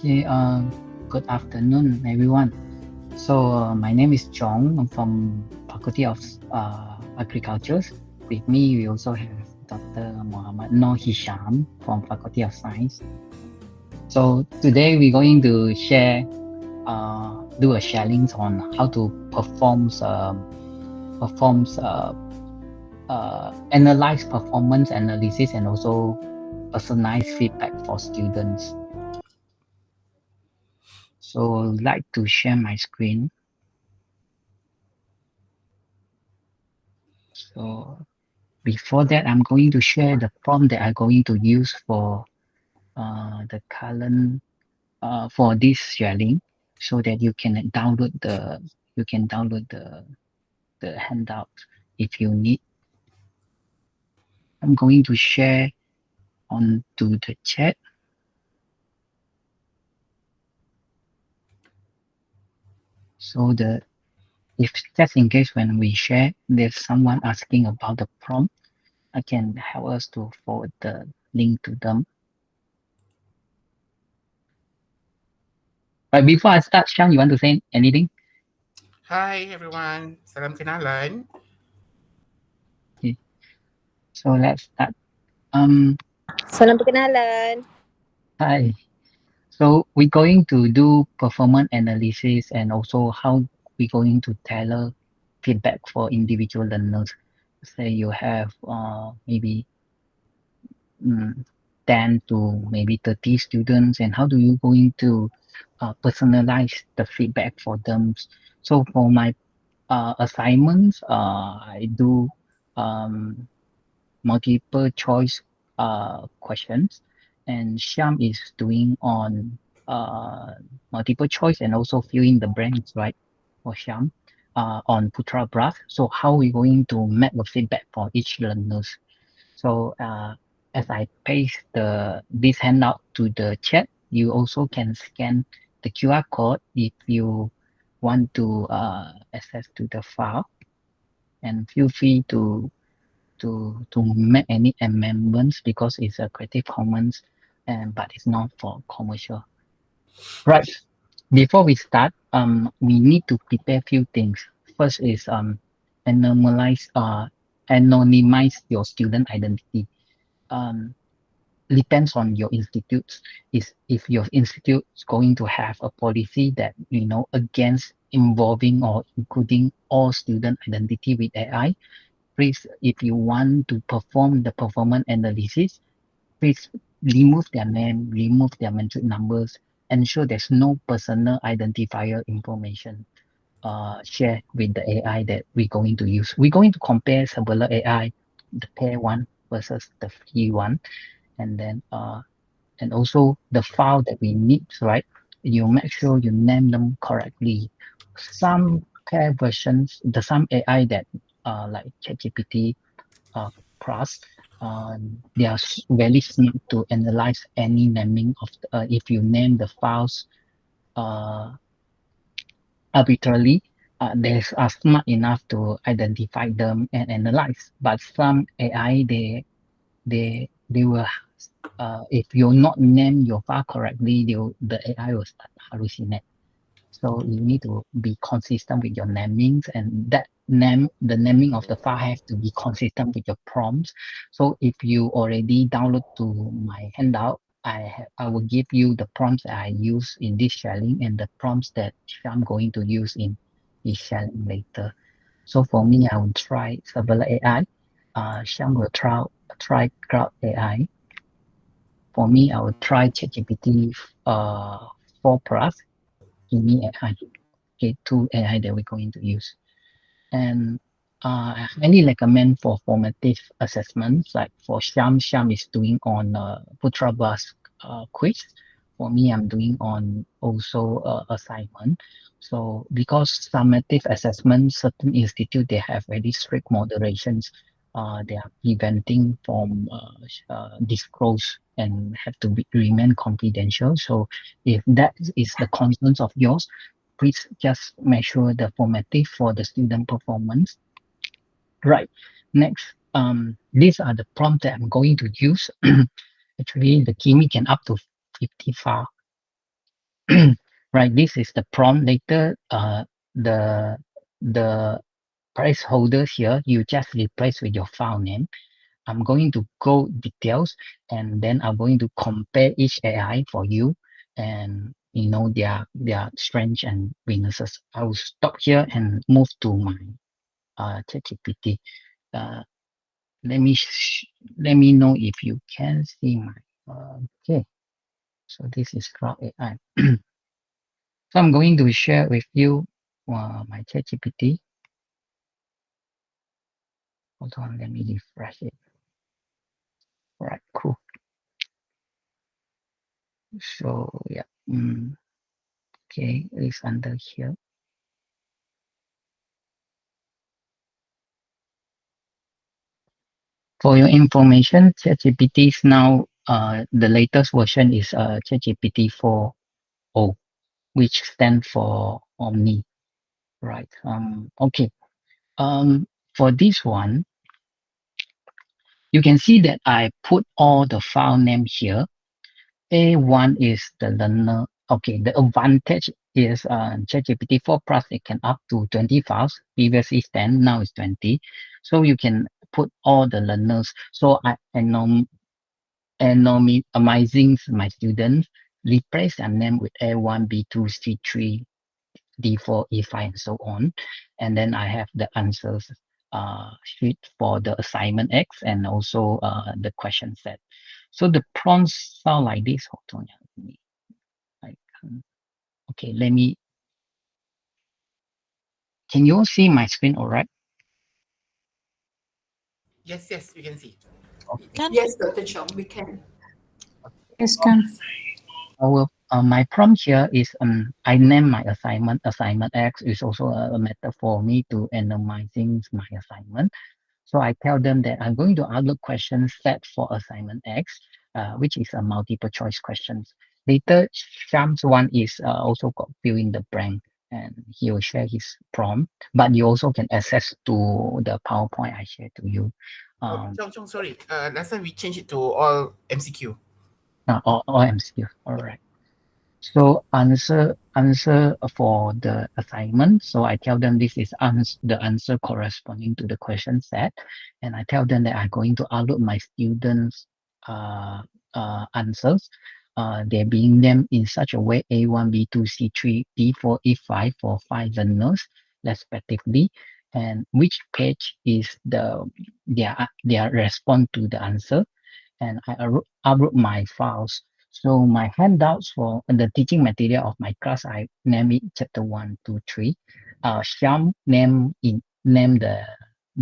Okay, good afternoon, everyone. So, my name is Chong. I'm from Faculty of Agriculture. With me, we also have Dr. Muhammad Noor Hisham from Faculty of Science. So, today we're going to do a sharing on how to analyze performance analysis and also personalized feedback for students. So, I'd like to share my screen. So before that, I'm going to share the prompt that I'm going to use for the current for this sharing, so that you can download the handout if you need. I'm going to share onto the chat. So if just in case when we share, there's someone asking about the prompt, I can help us to forward the link to them. But before I start, Shang, you want to say anything? Hi everyone, salam kenalan. Okay. So let's start. Salam perkenalan. Hi. So we're going to do performance analysis and also how we're going to tailor feedback for individual learners. Say you have maybe 10 to maybe 30 students, and how do you going to personalize the feedback for them? So for my assignments, I do multiple choice questions, and Sham is doing on multiple choice and also fill in the blanks, right? For Sham on Putra Brass. So how we going to map the feedback for each learners? So as I paste this handout to the chat, you also can scan the QR code if you want to access to the file, and feel free to make any amendments because it's a Creative Commons, but it's not for commercial. Right. Before we start, we need to prepare few things. First is anonymize your student identity. Depends on your institutes. Is if your institute is going to have a policy that against involving or including all student identity with AI. Please, if you want to perform the performance analysis, please remove their name, remove their metric numbers, ensure there's no personal identifier information shared with the AI that we're going to use. We're going to compare several AI, the pair one versus the free one, and then and also the file that we need, right? You make sure you name them correctly. Some pair versions, some AI that like ChatGPT Plus, they are very smart to analyze any naming of if you name the files arbitrarily, they are smart enough to identify them and analyze. But some AI, they will if you not name your file correctly, the AI will start hallucinate. So you need to be consistent with your namings, and the naming of the file has to be consistent with your prompts. So if you already download to my handout, I will give you the prompts that I use in this sharing and the prompts that I'm going to use in this sharing later. So for me, I will try several AI. Sham will try Cloud AI. For me, I will try ChatGPT 4 Plus, Give me AI. Okay, two AI that we're going to use. And I highly recommend for formative assessments, like for Sham is doing on Putra Bus quiz. For me, I'm doing on also assignment. So because summative assessment, certain institute, they have very strict moderations. They are preventing from disclose and have to remain confidential. So if that is the concerns of yours, please just make sure the formative for the student performance. Right. Next, these are the prompts that I'm going to use. Actually, the Kimi can up to 50 file. right, this is the prompt. Later, the price holders here, you just replace with your file name. I'm going to go details, and then I'm going to compare each AI for you, and their strengths and weaknesses. I will stop here and move to my ChatGPT. Uh, let me know if you can see my okay. So this is Cloud AI. So I'm going to share with you my ChatGPT. Hold on, let me refresh it. All right, cool. So yeah, okay, it's under here. For your information, ChatGPT is now the latest version is ChatGPT 4.0, which stands for Omni. Right. Okay. For this one, you can see that I put all the file name here. A1 is the learner. Okay, the advantage is ChatGPT 4 Plus, it can up to 20 files. Previously 10, now it's 20. So you can put all the learners. So I anonymizing my students, replace their name with A1, B2, C3, D4, E5, and so on. And then I have the answers sheet for the assignment X and also the question set. So the prompts sound like this. Hold on. Okay, let me. Can you all see my screen all right? Yes, we can see. Okay. Yes, Dr. Chong, we can. Yes, can. My prompt here is I name my assignment. Assignment X is also a method for me to anonymizing my assignment. So I tell them that I'm going to upload questions set for assignment X, which is a multiple choice questions. Later, Sham's one is also got fill in the blank, and he will share his prompt. But you also can access to the PowerPoint I shared to you. Chong, sorry. Last time we changed it to all MCQ. All MCQ. All right. So answer for the assignment. So I tell them this is the answer corresponding to the question set, and I tell them that I'm going to upload my students' answers. They're being named in such a way A1, B2, C3, D4, E5 for 5 learners respectively, and which page is their response to the answer, and I upload my files. So my handouts for the teaching material of my class, I name it chapter 1, 2, 3. Shyam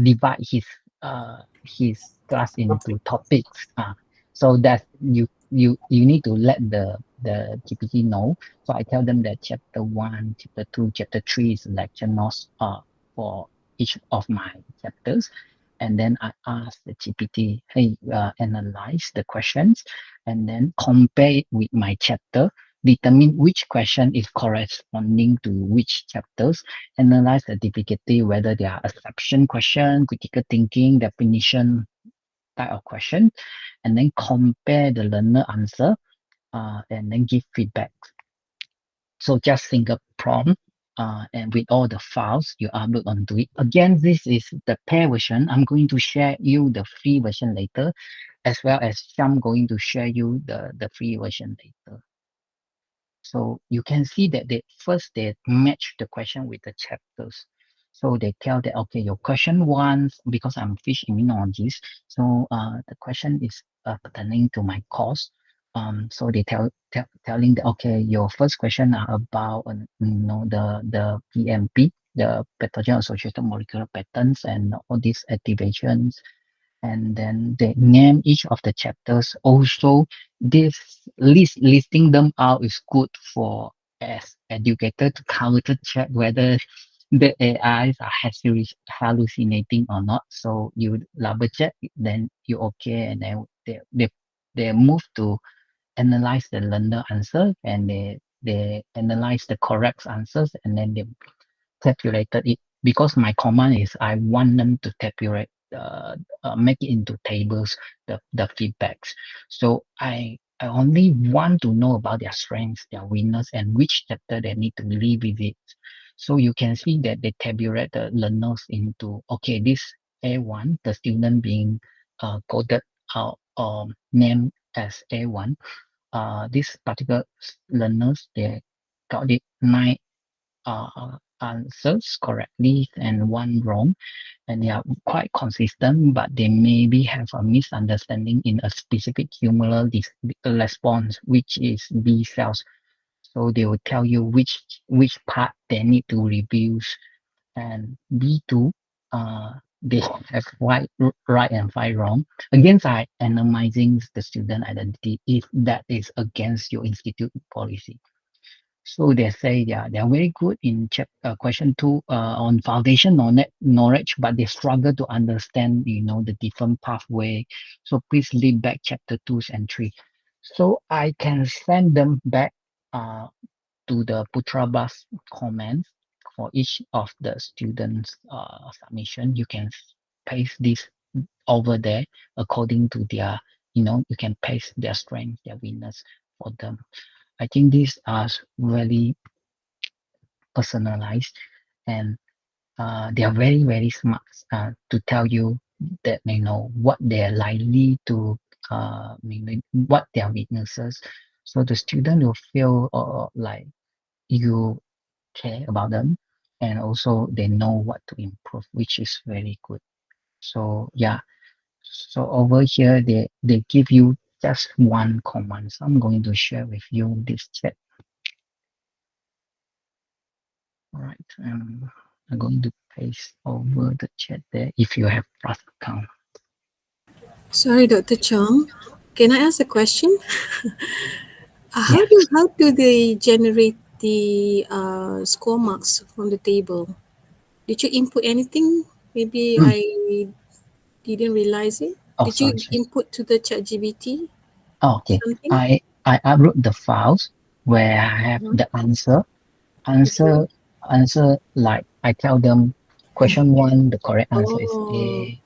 divide his class into topics. So that you need to let the GPT know. So I tell them that chapter 1, chapter 2, chapter 3 is lecture notes for each of my chapters. And then I ask the GPT, hey, analyze the questions and then compare it with my chapter, determine which question is corresponding to which chapters, analyze the difficulty, whether they are assumption question, critical thinking, definition type of question, and then compare the learner answer and then give feedback. So just single prompt and with all the files you upload onto it. Again, this is the pair version. I'm going to share you the free version later, as well as I'm going to share you the free version later. So you can see that they match the question with the chapters. So they tell that, okay, your question one, because I'm fish immunologist, so the question is pertaining to my course. So they telling that, okay, your first question are about the PMP, the pathogen associated molecular patterns, and all these activations, and then they name each of the chapters. Also, this listing them out is good for as educator to counter check whether the AIs are hallucinating or not. So you double check, then you okay, and then they move to analyze the learner answer, and they analyze the correct answers, and then they tabulated it. Because my command is I want them to tabulate, make it into tables, the feedbacks. So I I only want to know about their strengths, their weakness, and which chapter they need to revisit. So you can see that they tabulate the learners into, okay, this A1, the student being coded out or named as A1. This particular learners, they got it 9 answers correctly and 1 wrong, and they are quite consistent, but they maybe have a misunderstanding in a specific cumulative response, which is B cells. So they will tell you which part they need to review. And B2, they have right and 5 wrong. Against anonymizing the student identity if that is against your institute policy. So they say they are very good in question 2 on foundation knowledge, but they struggle to understand the different pathway. So please leave back chapter 2 and 3. So I can send them back to the Putra Bus comments for each of the students submission. You can paste this over there according to their, you can paste their strength, their weakness for them. I think these are really personalized, and they are very, very smart to tell you that what they're likely to what their weaknesses. So the student will feel like you care about them, and also they know what to improve, which is very good. So yeah, so over here they give you just one command. So I'm going to share with you this chat. All right, I'm going to paste over the chat there if you have Plus account. Sorry, Dr. Chong. Can I ask a question? How do they generate the score marks from the table? Did you input anything? Maybe I didn't realize it. Did you input to the ChatGPT? Okay, something? I upload the files where I have the answer. Answer like I tell them question 1, the correct answer is A,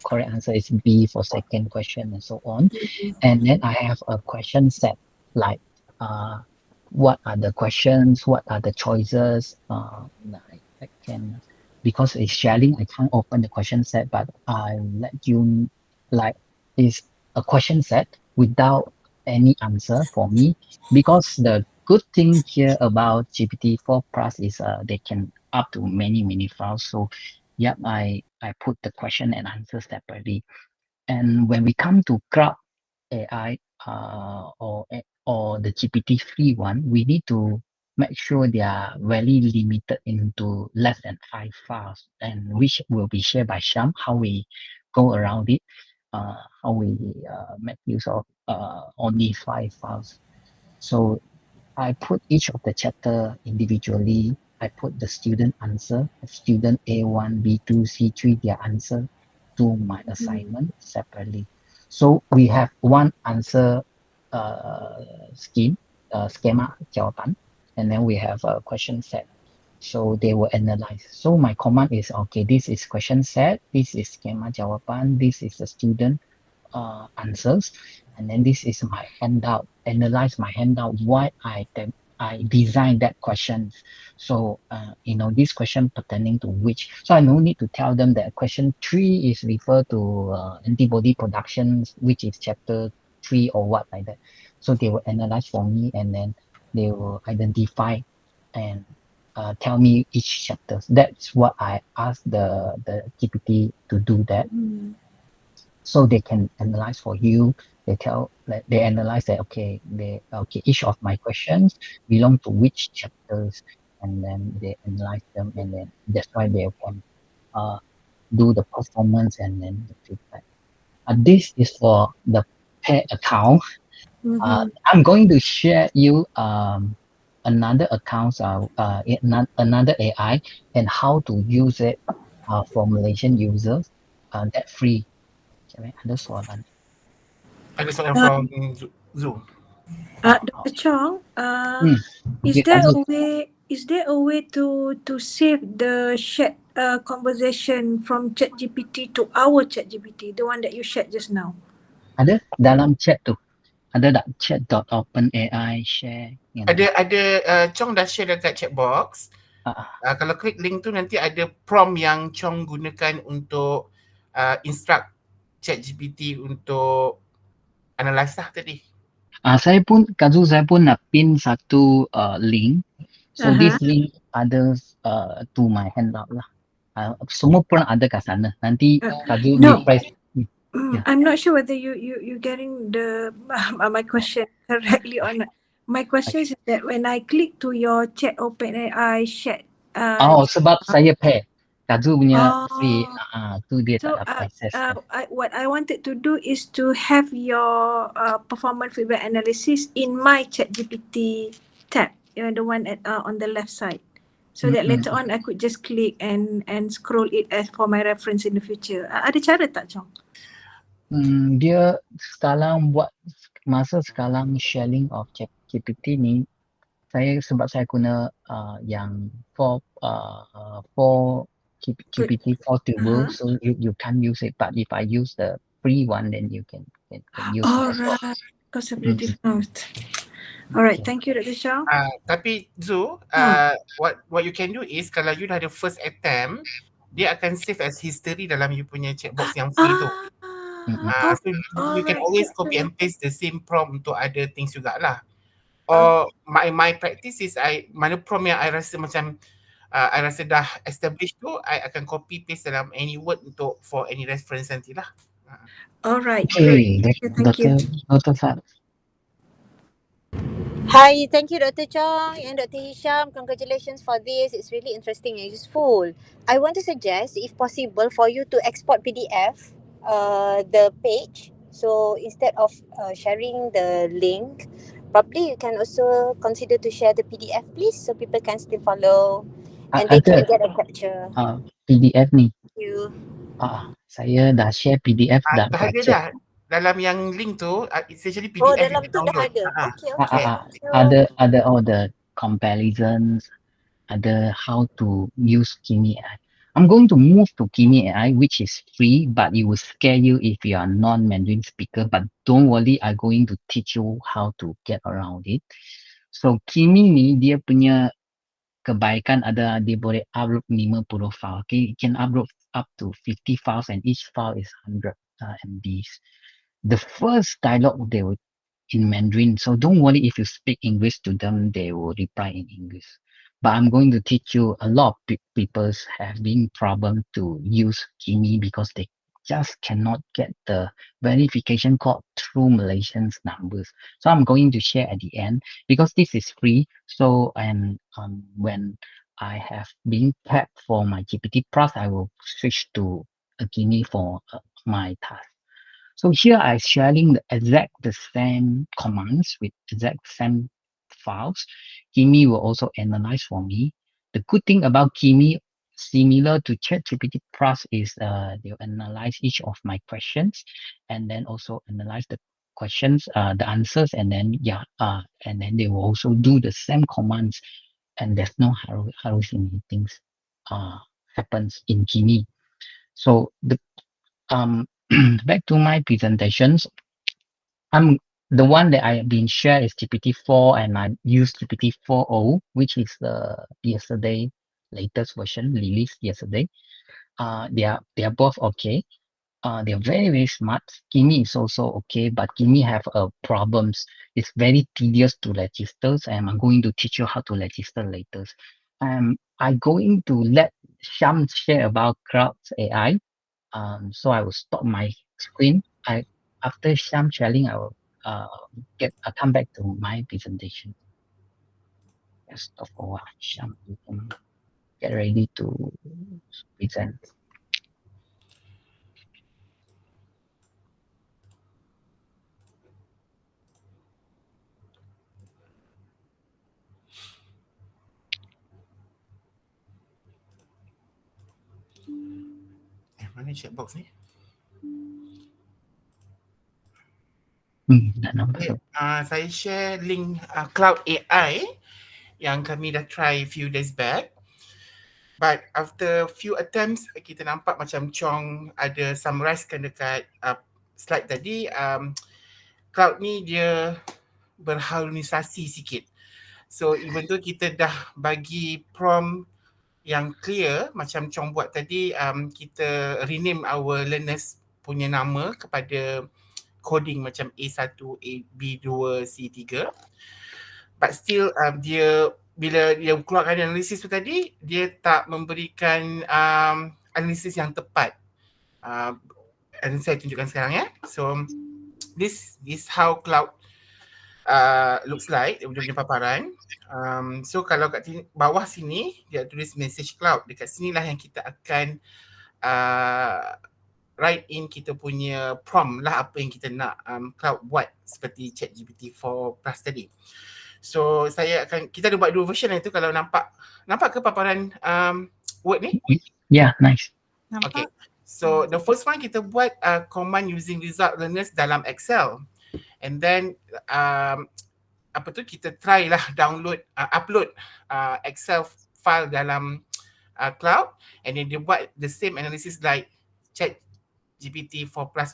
correct answer is B for second question, and so on. And then I have a question set like what are the questions, what are the choices. I can, because it's sharing, I can't open the question set, but I let you like is a question set without any answer for me, because the good thing here about GPT-4 Plus is they can up to many files. So yep, I put the question and answer separately. And when we come to Cloud AI or the GPT-3 one, we need to make sure they are very limited into less than 5 files, and which will be shared by Sham, how we go around it, how we make use of only 5 files. So I put each of the chapter individually. I put the student answer, student A1, B2, C3, their answer to my assignment separately. So we have one answer schema, jawaban, and then we have a question set. So they will analyze. So my command is, okay, this is question set, this is schema jawaban, this is the student answers, and then this is my handout. Analyze my handout, why I designed that question. So this question pertaining to which, so I no need to tell them that question 3 is referred to antibody production, which is chapter 3 or what like that. So they will analyze for me, and then they will identify and tell me each chapter. That's what I asked the GPT to do that. So they can analyze for you. They analyze that okay, each of my questions belong to which chapters, and then they analyze them, and then that's why they can do the performance and then the feedback. This is for the paid account. I'm going to share you another account, another AI, and how to use it for Malaysian users. That free. Ada soalan. Ada soalan from Zoom. Dr. Chong, is there a way to save the chat conversation from ChatGPT to our ChatGPT, the one that you shared just now? Ada dalam chat tu. Ada tak chat.openai share? Ada Chong dah share dekat chat box. Kalau klik link tu nanti ada prompt yang Chong gunakan untuk instruct ChatGPT untuk analyse lah tadi. Saya pun nak pin satu link. So this link ada to my handout lah. Semua pun ada kat sana. Nanti Kaju No. refresh. I'm not sure whether you getting the my question correctly or not. My question is that when I click to your chat OpenAI chat. Sebab saya pair. Kaju punya free. Tu dia So tak dapat access. what I wanted to do is to have your performance feedback analysis in my ChatGPT tab, the one on the left side, so that later on I could just click and scroll it as for my reference in the future. Ada cara tak, Chong? Dia sekarang masa sekarang sharing of ChatGPT ni, sebab saya guna yang for GPT 4 Turbo, so you can't use it. But if I use the free one, then you can use it as well. Alright, because of the discount. Alright, thank you, Dr. Chong. Tapi Zu, what you can do is kalau you dah ada first attempt, dia akan save as history dalam you punya chatbox yang free tu. So you can always copy and paste the same prompt untuk other things jugalah. Or my practice is mana prompt yang I rasa macam I rasa dah established tu, I akan copy paste dalam any word for any reference nantilah. Alright, great. Thank you. Dr. Fat. Hi, thank you Dr. Chong and Dr. Hisham. Congratulations for this. It's really interesting and useful. I want to suggest, if possible, for you to export PDF the page. So instead of sharing the link, probably you can also consider to share the PDF, please, so people can still follow and they can get a capture. PDF ni. Thank you. Saya dah share PDF dah. Dah ada dah. Dalam yang link tu, it's actually PDF. Oh, dalam tu dah ada. Okay. Ada all the comparisons, ada how to use Kimi AI. I'm going to move to Kimi AI, which is free, but it will scare you if you are non-Mandarin speaker. But don't worry, I'm going to teach you how to get around it. So Kimi ni dia punya kebaikan ada, dia boleh upload 50 file. Okay, it can upload up to 50 files and each file is 100 MBs. The first dialogue they will in Mandarin, so don't worry if you speak English to them, they will reply in English. But I'm going to teach you, a lot of people have been problem to use Kimi because they just cannot get the verification code through Malaysian numbers. So I'm going to share at the end because this is free. So when I have been tapped for my GPT Plus, I will switch to a Kimi for my task. So here I'm sharing the same commands with exact same files. Kimi will also analyze for me. The good thing about Kimi, similar to ChatGPT Plus, is they'll analyze each of my questions and then also analyze the questions, the answers, and then they will also do the same commands, and there's no hallucinating happens in Kimi. So the back to my presentations. The one that I have been shared is GPT-4, and I use GPT 4.0, which is the yesterday latest version released yesterday. They are both okay. They are very, very smart. Kimi is also okay, but Kimi have problems. It's very tedious to register, and I'm going to teach you how to register later. I'm going to let Sham share about Crowds AI. So I will stop my screen. After Sham sharing, I will come back to my presentation. Just stop for a while. Sham, you can get ready to present. Mana chatbox ni? Saya share link Cloud AI yang kami dah try few days back. But after few attempts, kita nampak macam Chong ada summarizekan dekat slide tadi. cloud ni dia berharmonisasi sikit. So even though kita dah bagi prompt yang clear macam Chong buat tadi, kita rename our learners punya nama kepada coding macam A1, B2, C3. But still dia bila dia keluarkan analisis tu tadi, dia tak memberikan analisis yang tepat. Dan saya tunjukkan sekarang ya. So this is how cloud looks like, dia punya paparan. So kalau kat bawah sini dia tulis message cloud. Dekat sinilah yang kita akan write in kita punya prompt lah, apa yang kita nak cloud buat seperti ChatGPT 4 Plus tadi. So kita ada buat dua version itu. Kalau nampak ke paparan Word ni? Yeah, nice. Okay. So the first one kita buat command using result learners dalam Excel. And then kita try lah upload Excel file dalam cloud, and then dia buat the same analysis like ChatGPT 4 Plus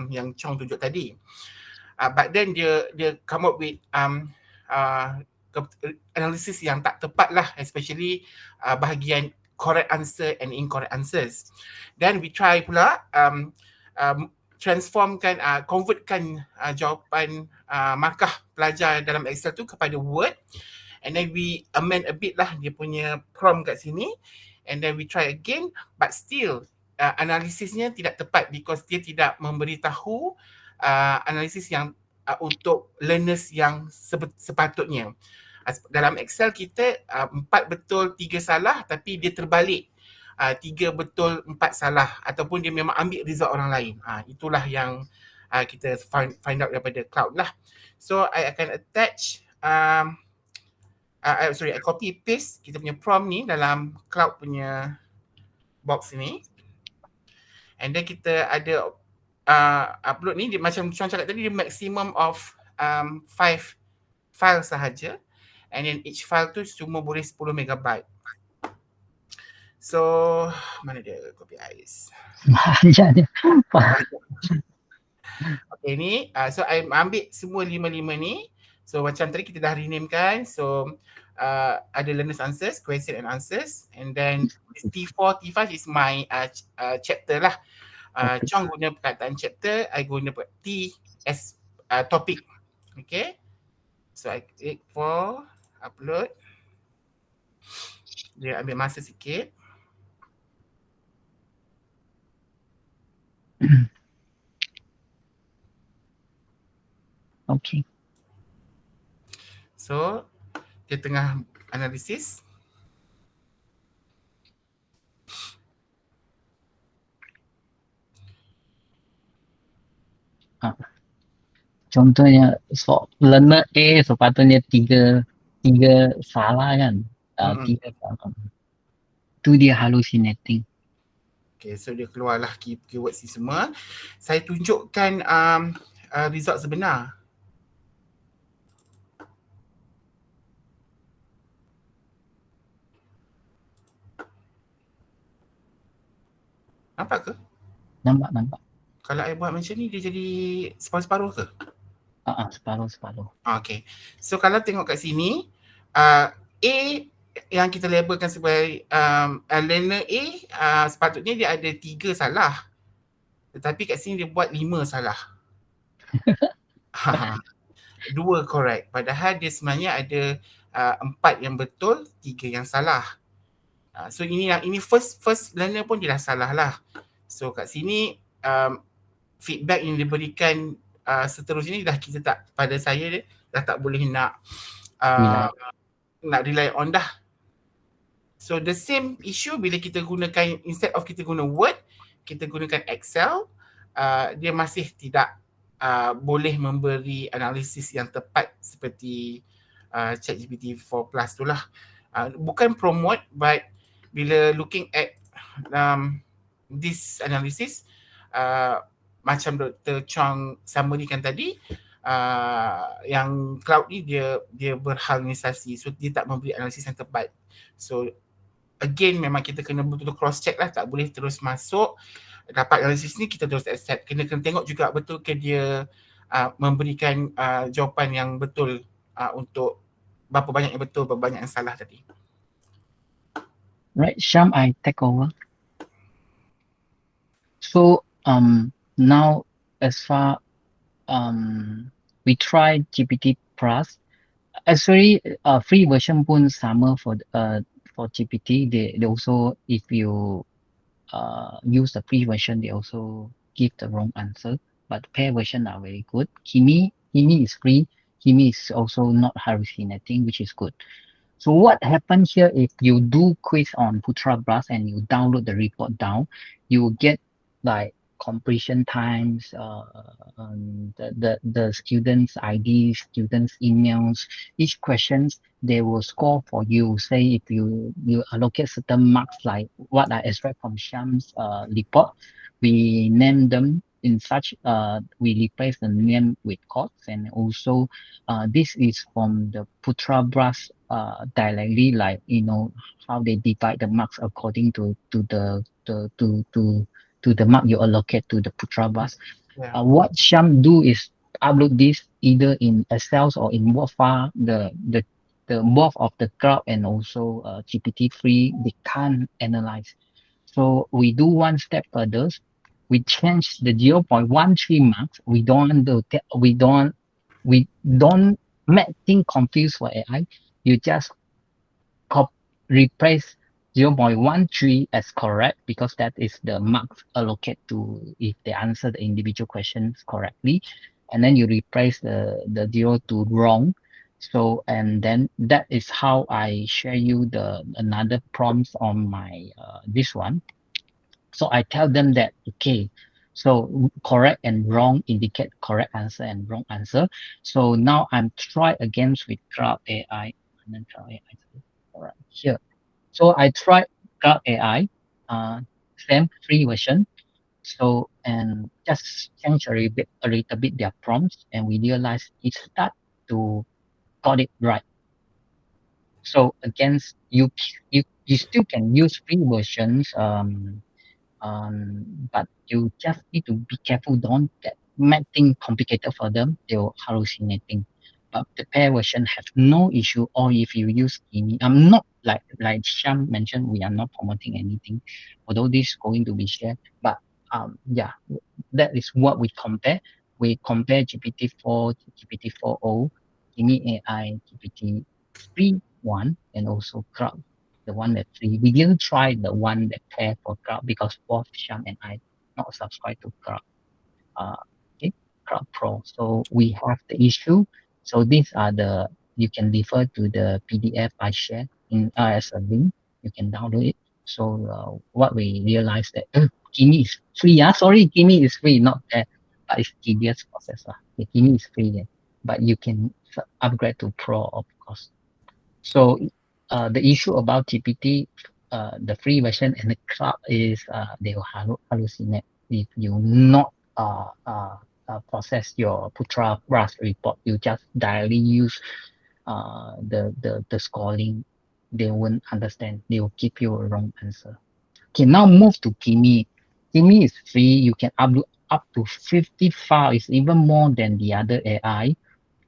yang Chong tunjuk tadi. But then dia come up with analysis yang tak tepat lah, especially bahagian correct answer and incorrect answers. Then we try pula convertkan jawapan markah pelajar dalam Excel tu kepada Word, and then we amend a bit lah dia punya prompt kat sini, and then we try again, but still analisisnya tidak tepat because dia tidak memberitahu analisis yang untuk learners yang sepatutnya. Dalam Excel kita 4 betul 3 salah, tapi dia terbalik 3 betul 4 salah, ataupun dia memang ambil result orang lain. Itulah yang kita find out daripada cloud lah. So I akan attach I copy paste kita punya prompt ni dalam cloud punya box ni, and then kita ada upload ni. Dia macam Chuan cakap tadi, dia maximum of 5 file sahaja, and then each file tu cuma boleh 10 megabyte. So mana dia Kopi AIs? Banyak dia. Okay ni, so I ambil semua 5 ni. So macam tadi kita dah rename kan. So ada learners answers, question and answers, and then T4, T5 is my chapter lah. Chong guna perkataan chapter, I guna T as topic. Okay. So I click for upload. Dia ambil masa sikit. Okay. So dia tengah analisis. Contohnya learner A sepatutnya tiga salah kan. 3 salah. Tu dia hallucinating. Okay, so dia keluarlah keywords ni semua. Saya tunjukkan result sebenar. Nampak ke? Nampak. Kalau I buat macam ni, dia jadi separuh-separuh ke? Separuh-separuh. Okay. So kalau tengok kat sini, A yang kita labelkan sebagai learner A, sepatutnya dia ada 3 salah. Tetapi kat sini dia buat 5 salah. 2 correct. Padahal dia sebenarnya ada 4 yang betul, 3 yang salah. So ini first learner pun dia dah salah lah. So kat sini feedback yang diberikan seterusnya dah kita tak, pada saya dah tak boleh nak rely on dah. So the same issue bila kita gunakan, instead of kita guna Word, kita gunakan Excel, dia masih tidak boleh memberi analisis yang tepat seperti ChatGPT 4 Plus tu lah. Bukan promote, but bila looking at this analysis, macam Dr. Chong summary-kan tadi, yang cloud ni dia berharmonisasi, so dia tak memberi analisis yang tepat. So again, memang kita kena betul-betul cross check lah, tak boleh terus masuk dapat analisis ni kita terus accept. Kena tengok juga betul ke dia memberikan jawapan yang betul untuk berapa banyak yang betul, berapa banyak yang salah tadi. Right, Sham, I take over. So now as far we tried GPT Plus. Actually, free version pun sama for GPT. They also, if you use the free version, they also give the wrong answer. But paid version are very good. Kimi is free. Kimi is also not hallucinating, which is good. So what happens here, if you do quiz on Putra Blast and you download the report down, you get like completion times, the students' IDs, students' emails. Each questions they will score for you. Say if you allocate certain marks, like what I extract from Sham's report, we name them in such we replace the name with codes, and also this is from the Putra Blast directly, like how they divide the marks according to the mark you allocate to the Putra Blast. Yeah. What Sham do is upload this either in Excel or in Word file. The both of the cloud and also GPT-3, they can't analyze. So we do one step further. We change the 0.13 marks. We don't make things confused for AI. You just replace 0.13 as correct, because that is the marks allocated to if they answer the individual questions correctly, and then you replace the 0 to wrong. So, and then that is how I share you the another prompts on my this one. So I tell them that, okay, so correct and wrong indicate correct answer and wrong answer. So now I'm try against with Cloud AI, and then Cloud AI. All right, here. So I tried Cloud AI, same free version. So, and just change a little bit their prompts, and we realized it start to got it right. So against you still can use free versions, but you just need to be careful. Don't make things complicated for them. They're hallucinating. But the pair version have no issue. Or if you use Kimi, I'm not like Sham mentioned, we are not promoting anything, although this is going to be shared. But yeah, that is what we compare. We compare GPT-4, GPT-4o, Kimi AI, GPT-3.1, and also Cloud, the one that free. We didn't try the one that pair for Cloud because both Sham and I not subscribe to Cloud. Okay, Cloud Pro. So we have the issue. So these are you can refer to the PDF I shared in as a link. You can download it. So what we realized that Kimi is free. Sorry, Kimi is free, not that, but it's tedious process. The Kimi is free, but you can upgrade to Pro, of course. So the issue about GPT, the free version and the cloud is they will hallucinate if you not process your Putra Blast report. You just directly use the scoring. They won't understand. They will give you a wrong answer. Okay, now move to Kimi. Kimi is free. You can upload up to 50 files, even more than the other AI.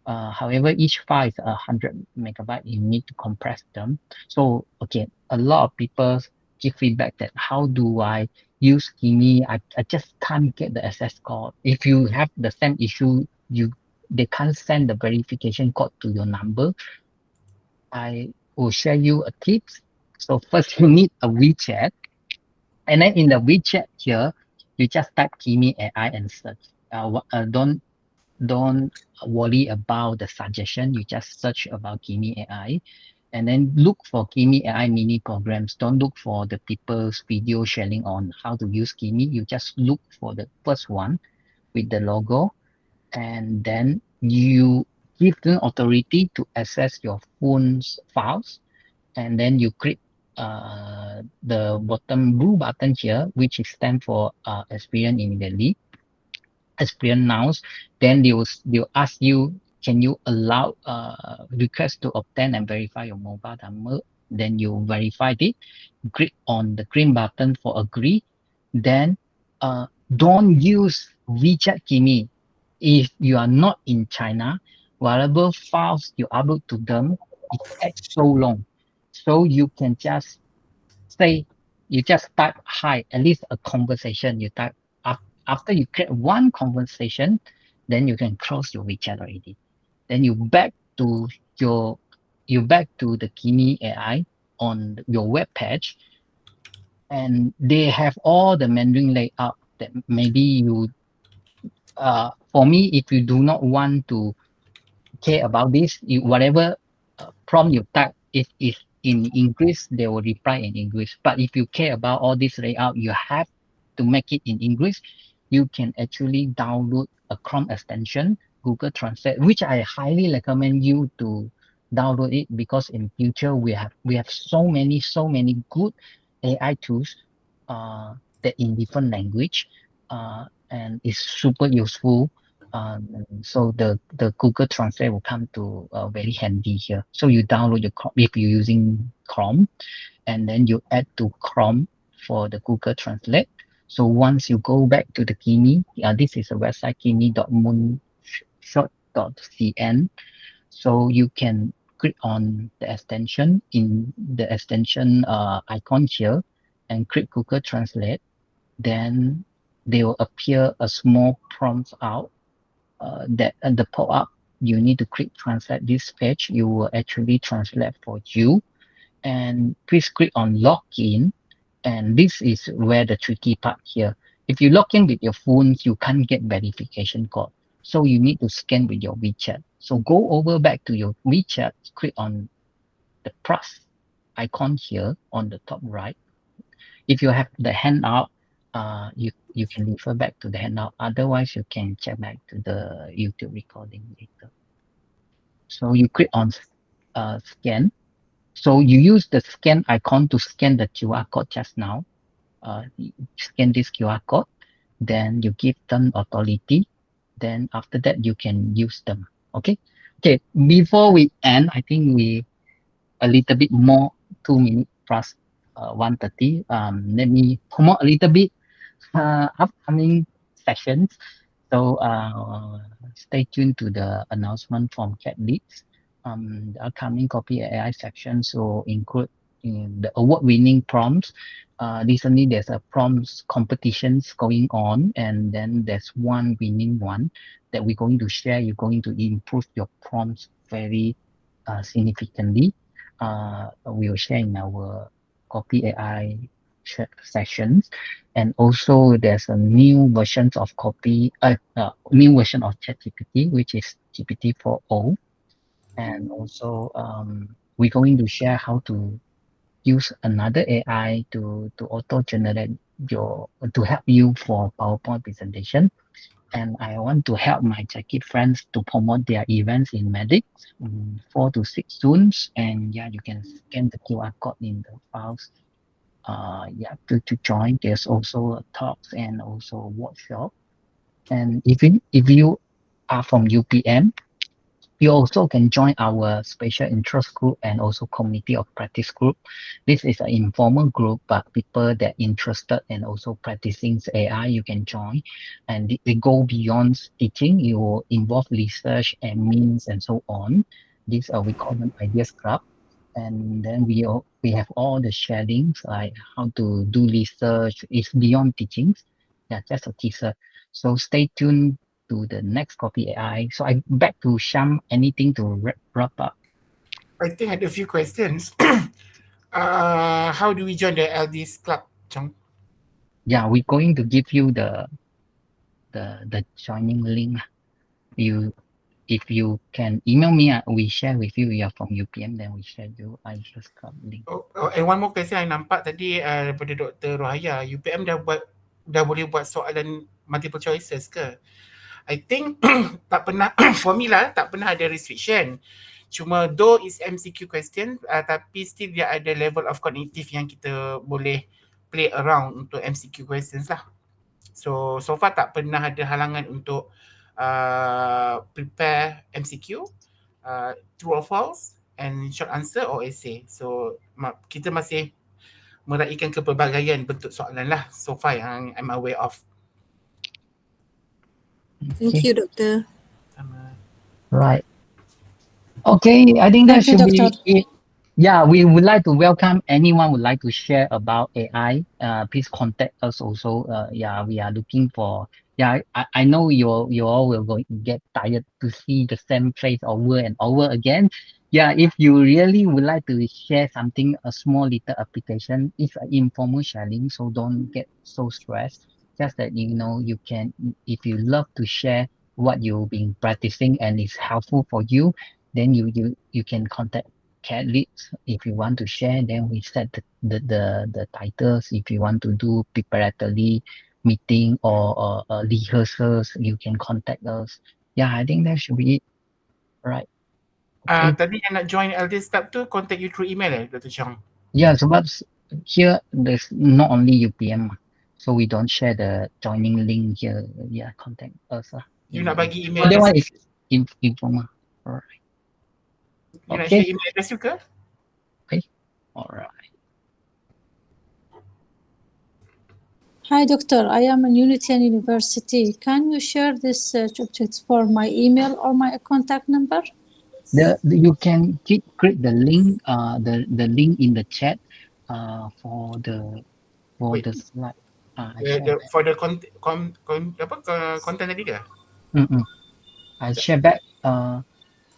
However, each file is 100 megabyte. You need to compress them. So, okay, a lot of people give feedback that how do I use Kimi? I just can't get the access code. If you have the same issue, they can't send the verification code to your number. I will share you a tips. So first, you need a WeChat, and then in the WeChat here, you just type Kimi AI and search. Don't worry about the suggestion. You just search about Kimi AI, and then look for Kimi AI mini programs. Don't look for the people's video sharing on how to use Kimi. You just look for the first one with the logo, and then you give them authority to access your phone's files, and then you click the bottom blue button here, which is stand for experience immediately. Experience nouns, then they'll ask you, can you allow request to obtain and verify your mobile number? Then you verify it, click on the green button for agree. Then don't use WeChat Kimi. if you are not in China, whatever files you upload to them, it takes so long. So you can just say, you just type hi, at least a conversation. You type after you create one conversation, then you can close your WeChat already. Then you back to the Kimi AI on your web page, and they have all the Mandarin layout that maybe you for me, if you do not want to care about this, whatever prompt you type, if it's in English, they will reply in English. But if you care about all this layout, you have to make it in English. You can actually download a Chrome extension, Google Translate, which I highly recommend you to download it, because in future we have so many good AI tools that in different language, and it's super useful. So the Google Translate will come to very handy here. So you download your Chrome if you're using Chrome, and then you add to Chrome for the Google Translate. So once you go back to the Kimi, this is a website kimi.moonshot.cn. So you can click on the extension in the extension icon here, and click Google Translate. Then they will appear a small prompt out that at the pop-up, you need to click translate this page. You will actually translate for you. And please click on login. And this is where the tricky part here. If you log in with your phones, you can't get verification code. So you need to scan with your WeChat. So go over back to your WeChat, click on the plus icon here on the top right. If you have the handout, you can refer back to the handout. Otherwise, you can check back to the YouTube recording later. So you click on scan. So you use the scan icon to scan the QR code just now. Scan this QR code. Then you give them authority. Then after that, you can use them. Okay. Okay. Before we end, I think we a little bit more 2 minutes plus 1:30. Let me promote a little bit upcoming sessions. So stay tuned to the announcement from CADe-Lead. The upcoming Kopi AI sections will include the award-winning prompts. Recently, there's a prompts competitions going on, and then there's one winning one that we're going to share. You're going to improve your prompts very significantly. We will share in our Kopi AI sessions. And also there's a new version of new version of ChatGPT, which is GPT 4.0. And also we're going to share how to use another AI to auto generate to help you for PowerPoint presentation. And I want to help my Jackie friends to promote their events in Medic 4 to 6 June. And yeah, you can scan the QR code in the files. To join. There's also talks and also workshop. And if you are from UPM, you also can join our special interest group and also community of practice group. This is an informal group, but people that interested and also practicing AI, you can join. And they go beyond teaching. You will involve research and means and so on. These we call them ideas club. And then we have all the sharings, like how to do research. It's beyond teachings. Yeah, just a teaser. So stay tuned to the next Kopi AI. So I back to Sham. Anything to wrap up? I think I had a few questions. How do we join the LDs club, Chong? Yeah, we're going to give you the joining link. If you can email me, we share with you. You are from UPM, then we share you ISIS Club link. And one more question I nampak tadi daripada Dr. Rohaya, UPM dah boleh buat soalan multiple choices ke? I think tak pernah for me lah, tak pernah ada restriction. Cuma though is MCQ question, tapi still dia ada level of cognitive yang kita boleh play around untuk MCQ questions lah. So far tak pernah ada halangan untuk prepare MCQ, true or false, and short answer or essay. So kita masih meraihkan kepelbagaian bentuk soalan lah so far yang I'm aware of. Thank you, Doctor. Right. Okay, I think that Thank you, should be Doctor. it. Yeah, we would like to welcome anyone would like to share about AI. Please contact us also. Yeah, we are looking for. Yeah, I know you all will get tired to see the same place over and over again. Yeah, if you really would like to share something, a small little application, it's an informal sharing, so don't get so stressed. Just that you can, if you love to share what you've been practicing and it's helpful for you, then you can contact CADe-Lead if you want to share. Then we set the titles. If you want to do preparatory meeting or rehearsals, you can contact us. Yeah, I think that should be it. Right. Okay. Tadi yang nak join LD Step tu contact you through email Dr. Chong? Yeah, so but here there's not only UPM, so we don't share the joining link here. Yeah, contact us. You nak bagi So email that one address? is informal. Alright. You nak Okay. share email address you ke? Alright. Hi, Doctor. I am in Unity University. Can you share this object for my email or my contact number? You can click the link, the link in the chat, for the Wait. slide. For the content tadi ke? I share back.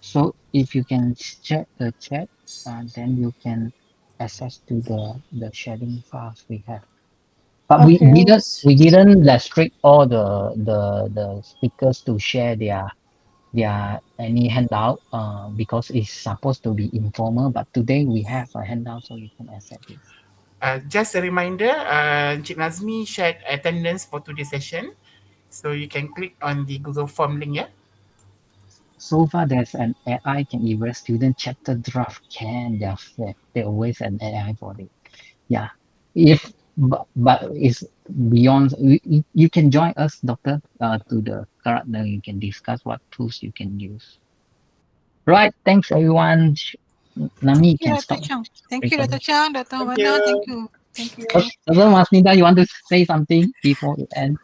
So if you can check the chat, then you can access to the sharing files we have. But Okay, we didn't restrict all the speakers to share their any handout because it's supposed to be informal, but today we have a handout, so you can accept it. Just a reminder, Encik Nazmi shared attendance for today's session, so you can click on the Google Form link, yeah? So far, there's an AI can erase student chapter draft. There always an AI for it. Yeah, but it's beyond. You can join us, Doctor, to the current. You can discuss what tools you can use. Right. Thanks, everyone. Nami, can stop. Thank you, Dr. Chang, Dr. Wana. Thank you. Dr. Masnida, you want to say something before we end?